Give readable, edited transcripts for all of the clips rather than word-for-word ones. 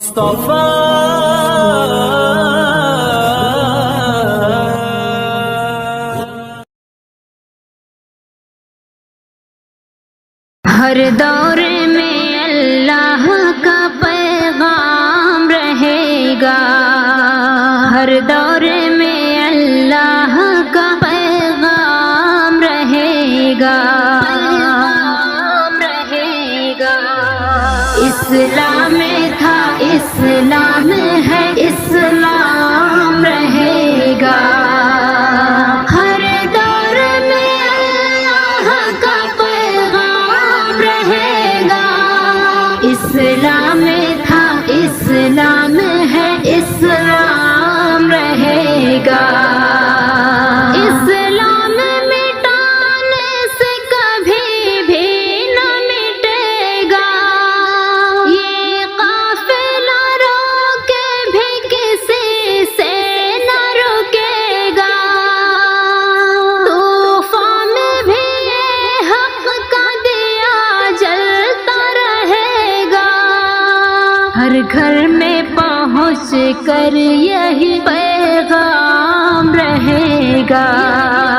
مصطفیٰ ہر دور میں اللہ کا پیغام رہے گا، ہر دور میں اللہ کا پیغام رہے گا، اسلام تھا اسلام ہے اسلام رہے گا، ہر دور میں اللہ کا پیغام رہے گا، اسلام تھا اسلام ہے اسلام رہے گا، اسلام مٹانے سے کبھی بھی نہ مٹے گا، یہ قافلہ روکے بھی کسی سے نہ رکے گا، طوفان میں بھی یہ حق کا دیا جلتا رہے گا، ہر گھر میں پہنچ کر یہی پیغام رہے گا،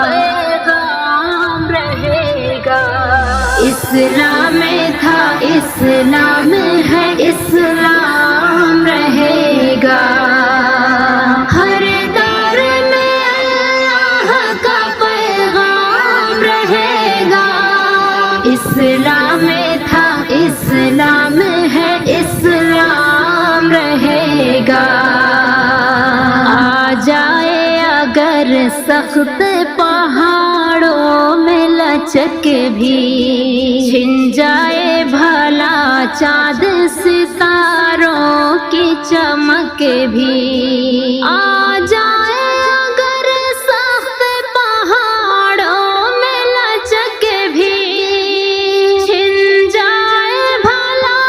پیغام رہے گا، اسلام تھا اسلام ہے اسلام رہے گا، ہر دور میں اللہ کا پیغام رہے گا، اسلام تھا اسلام ہے اسلام رہے گا، آ جائے اگر سخت پہاڑوں میں لچک بھی، چھن جائے بھلا چاند ستاروں کی چمک بھی، آ جائے اگر سخت پہاڑوں میں لچک بھی، چھن جائے بھلا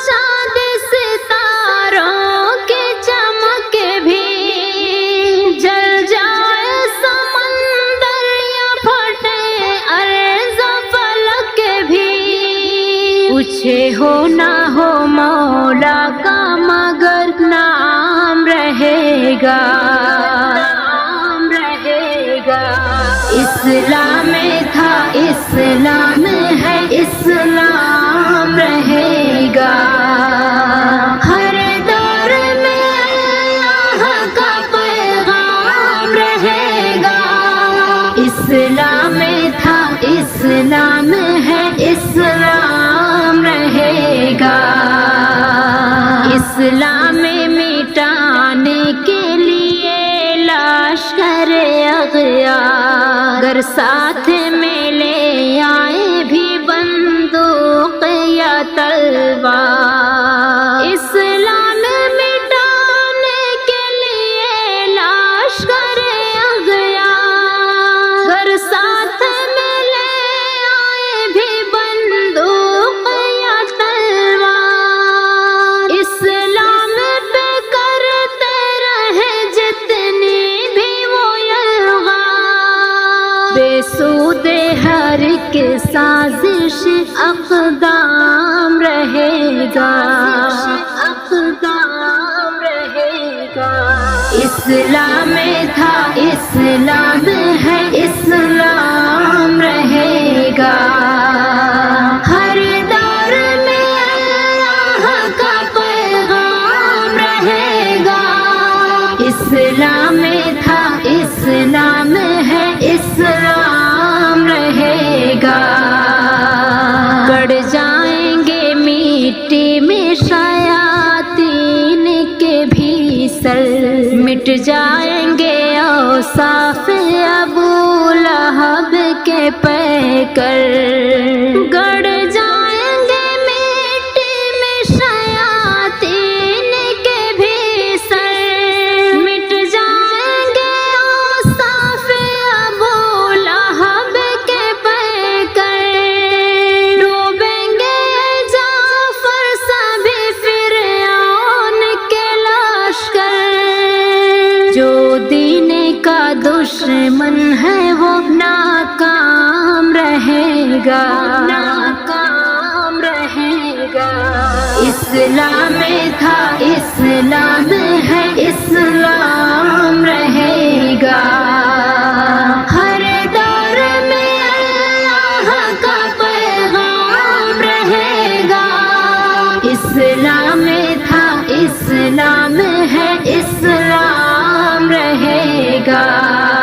چاند ستاروں کی چمک بھی، جل جائے سمندر یا پھٹے ارض فلک بھی، پوچھے ہو نہ ہو مولا کا مگر نام رہے گا، نام رہے گا، اسلام تھا اسلام ہے اسلام رہے گا، ہر دور میں اللہ کا پیغام رہے گا، اسلام تھا اسلام ہے اسلام رہے گا، اسلام مٹانے کے لیے لشکر اغیار گر ساتھ میں لے آئے بھی بندوق یا تلوار، اسلام مٹانے کے لیے لشکر اغیار گر ساتھ میں لے آئے بھی بندوق یا تلوار، اسلام پہ کرتے رہے جتنی بھی وہ یلغار، بے سود ہر ایک سازش اقدام رہے گا، اقدام رہے گا، اسلام تھا اسلام ہے اسلام رہے گا، ہر دور میں اللہ کا پیغام رہے گا، اسلام تھا اسلام ہے اسلام رہے گا، گڑ جائیں گے مٹی میں شیاطین کے بھی سر، مٹ جائیں گے اوصاف ابو لہب کے پیکر، گڑ جائیں گے مٹی میں شیاطین کے بھی سر، مٹ جائیں گے اوصاف ابو لہب کے پیکر، ڈوبیں گے جعفر سبھی فرعون کے لشکر، جو دین کا دشمن ہے وہ ناکام رہے گا، ناکام رہے گا، اسلام تھا اس اسلام تھا، اسلام ہے، اسلام رہے گا۔